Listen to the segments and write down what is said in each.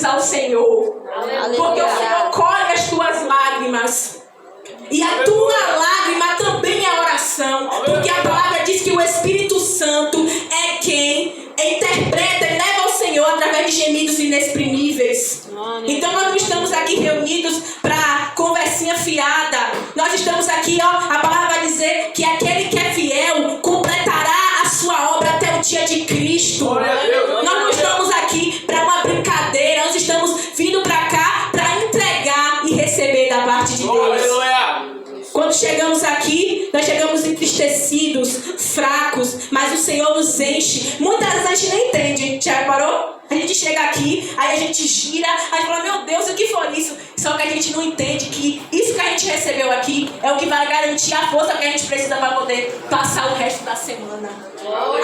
ao Senhor. Aleluia. Porque o Senhor colhe as tuas lágrimas. E a tua lágrima também é oração. Porque a palavra diz que o Espírito Santo é quem interpreta e leva ao Senhor através de gemidos inexprimíveis. Então nós não estamos aqui reunidos para conversinha fiada. Nós estamos aqui, a palavra vai dizer que aquele que é fiel completará a sua obra até o dia de Cristo. Nós não estamos aqui para uma brincadeira. Nós estamos vindo para cá para entregar e receber da parte de Deus. Quando chegamos aqui, nós chegamos entristecidos, fracos, mas o Senhor nos enche. Muitas vezes a gente nem entende. Já reparou? A gente chega aqui, aí a gente gira, aí fala, meu Deus, o que foi isso? Só que a gente não entende que isso que a gente recebeu aqui é o que vai garantir a força que a gente precisa para poder passar o resto da semana.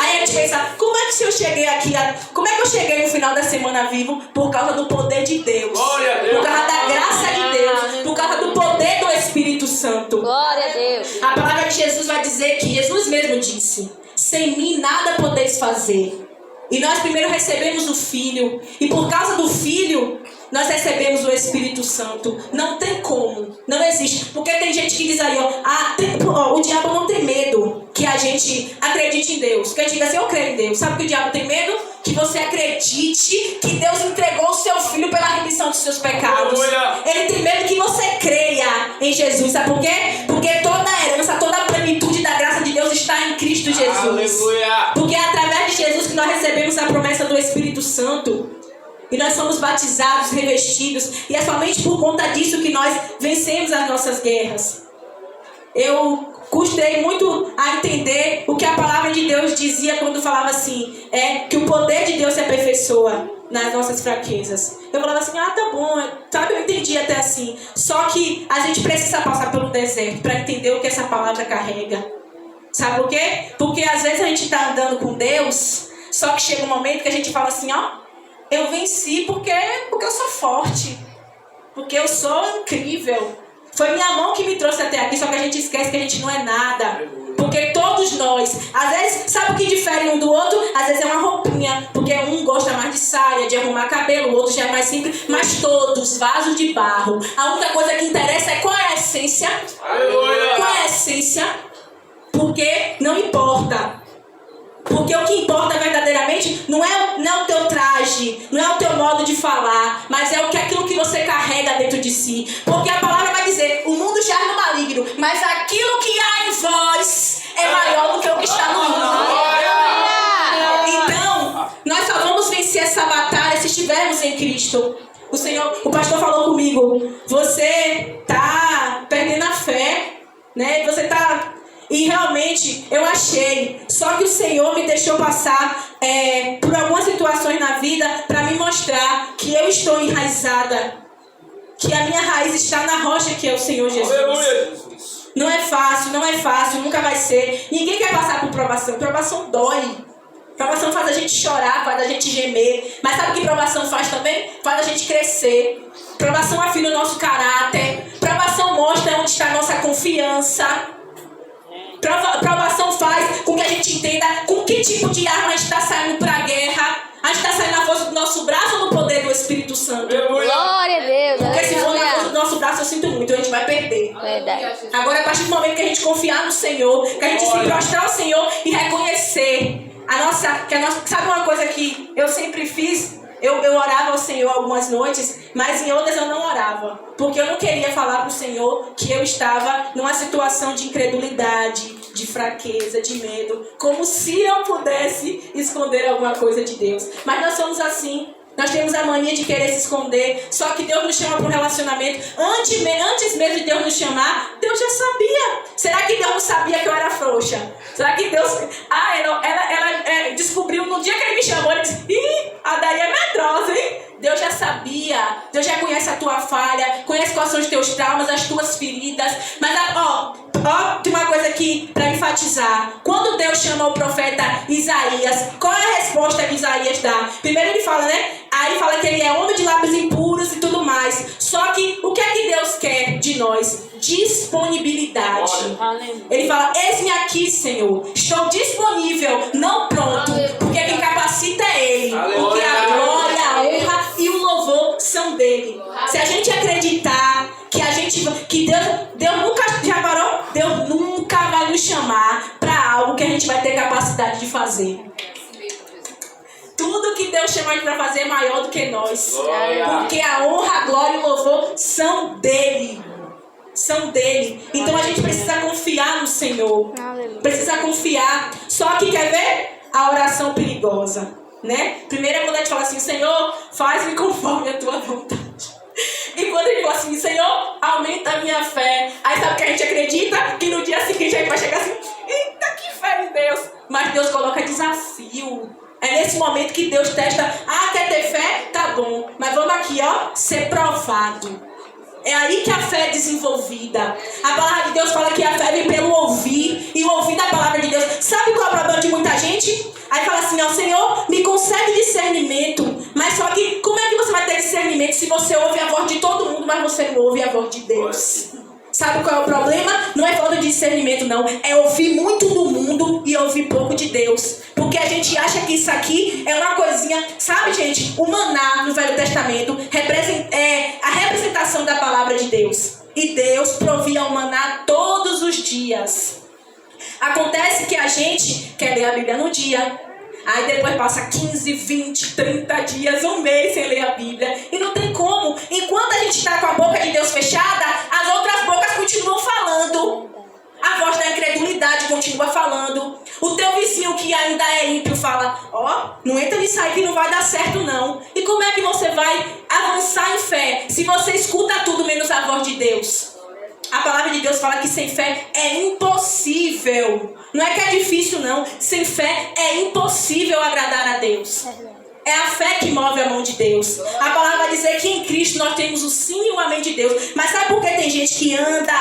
Aí a gente pensa, como é que eu cheguei aqui, como é que eu cheguei no final da semana vivo? Por causa do poder de Deus, por causa da graça de Deus, por causa do poder do Espírito Santo. Glória a Deus. A palavra de Jesus vai dizer que Jesus mesmo disse, sem mim nada podeis fazer. E nós primeiro recebemos o Filho. E por causa do Filho, nós recebemos o Espírito Santo. Não tem como. Não existe. Porque tem gente que diz aí, o diabo não tem medo que a gente acredite em Deus. Que a gente diga assim, eu creio em Deus. Sabe que o diabo tem medo? Que você acredite que Deus entregou o seu Filho pela remissão dos seus pecados. Ele tem medo que você creia em Jesus. Sabe por quê? Porque toda a herança, toda a plenitude da graça de Deus está em Cristo Jesus. Aleluia. Porque é através de Jesus que nós recebemos a promessa do Espírito Santo. E nós somos batizados, revestidos. E é somente por conta disso que nós vencemos as nossas guerras. Eu custei muito a entender o que a palavra de Deus dizia quando falava assim, que o poder de Deus se aperfeiçoa nas nossas fraquezas. Eu falava assim, tá bom, sabe, eu entendi até assim. Só que a gente precisa passar pelo deserto para entender o que essa palavra carrega. Sabe por quê? Porque às vezes a gente está andando com Deus, só que chega um momento que a gente fala assim, eu venci porque eu sou forte, porque eu sou incrível. Foi minha mão que me trouxe até aqui, só que a gente esquece que a gente não é nada. Porque todos nós, às vezes, sabe o que difere um do outro? Às vezes é uma roupinha, porque um gosta mais de saia, de arrumar cabelo, o outro já é mais simples, mas todos, vasos de barro. A única coisa que interessa é qual é a essência. Qual é a essência? Porque não importa. Porque o que importa verdadeiramente não é o teu traje, não é o teu modo de falar, mas é aquilo que você carrega dentro de si. Porque a palavra vai dizer, o mundo jaz no maligno, mas aquilo que há em vós é maior do que o que está no mundo. Então, nós só vamos vencer essa batalha se estivermos em Cristo. O pastor falou comigo, você está perdendo a fé, né? Você está... E realmente eu achei, só que o Senhor me deixou passar por algumas situações na vida para me mostrar que eu estou enraizada, que a minha raiz está na rocha que é o Senhor Jesus. Aleluia. Não é fácil, nunca vai ser. Ninguém quer passar por provação. Provação dói. Provação faz a gente chorar, faz a gente gemer. Mas sabe o que provação faz também? Faz a gente crescer. Provação afina o nosso caráter. Provação mostra onde está a nossa confiança. Provação faz com que a gente entenda com que tipo de arma a gente está saindo para a guerra. A gente está saindo na força do nosso braço ou no poder do Espírito Santo? Glória a Deus. Porque se for na força do nosso braço, eu sinto muito, a gente vai perder. Verdade. Agora, a partir do momento que a gente confiar no Senhor, que a gente se prostrar ao Senhor e reconhecer sabe uma coisa que eu sempre fiz? Eu orava ao Senhor algumas noites, mas em outras eu não orava. Porque eu não queria falar para o Senhor que eu estava numa situação de incredulidade, de fraqueza, de medo. Como se eu pudesse esconder alguma coisa de Deus. Mas nós somos assim. Nós temos a mania de querer se esconder. Só que Deus nos chama para um relacionamento. Antes mesmo de Deus nos chamar, Deus já sabia. Será que Deus não sabia que eu era frouxa? Será que Deus... ela descobriu no dia que Ele me chamou. Ele disse, a Daí é medrosa, hein? Deus já sabia. Deus já conhece a tua falha. Conhece quais são os teus traumas, as tuas feridas. Mas, tem uma coisa aqui para enfatizar. Quando Deus chamou o profeta Isaías, qual é a resposta que Isaías dá? Primeiro ele fala, né? Aí fala que ele é homem de lábios impuros e tudo mais. Só que o que é que Deus quer de nós? Disponibilidade. Ele fala, eis-me aqui, Senhor. Estou disponível, não pronto. Porque quem capacita é Ele. Porque a glória, a honra e o louvor dele. Se a gente acreditar que Deus nunca, já parou? Deus nunca vai nos chamar para algo que a gente vai ter capacidade de fazer. Tudo que Deus chama a gente para fazer é maior do que nós. Porque a honra, a glória e o louvor são dele. São dele. Então a gente precisa confiar no Senhor. Precisa confiar. Só que quer ver? A oração perigosa, né? Primeiro é quando a gente fala assim: Senhor, faz-me conforme a tua vontade. E quando ele fala assim: Senhor, aumenta a minha fé. Aí sabe que a gente acredita que no dia seguinte a gente vai chegar assim: eita, que fé em Deus. Mas Deus coloca desafio. É nesse momento que Deus testa. Ah, quer ter fé? Tá bom. Mas vamos aqui, ó, ser provado. É aí que a fé é desenvolvida. A palavra de Deus fala que a fé vem pelo ouvir. E o ouvir da palavra de Deus. Sabe qual é o problema de muita gente? Aí fala assim: ó, Senhor, me concede discernimento. Mas só que, como é que você vai ter discernimento se você ouve a voz de todo mundo, mas você não ouve a voz de Deus? Sabe qual é o problema? Não é falta de discernimento, não. É ouvir muito do mundo e ouvir pouco de Deus. Porque a gente acha que isso aqui é uma coisinha... Sabe, gente? O maná no Velho Testamento é a representação da palavra de Deus. E Deus provia o maná todos os dias. Acontece que a gente quer ler a Bíblia no dia. Aí depois passa 15, 20, 30 dias, um mês sem ler a Bíblia. E não tem como. Enquanto a gente está com a boca de Deus fechada, as outras bocas continuam falando. A voz da incredulidade continua falando. O teu vizinho que ainda é ímpio fala: ó, não entra nisso aí que não vai dar certo não. E como é que você vai avançar em fé se você escuta tudo menos a voz de Deus? A palavra de Deus fala que sem fé é impossível. Não é que é difícil, não. Sem fé é impossível agradar a Deus. É a fé que move a mão de Deus. A palavra vai dizer que em Cristo nós temos o sim e o amém de Deus. Mas sabe por que tem gente que anda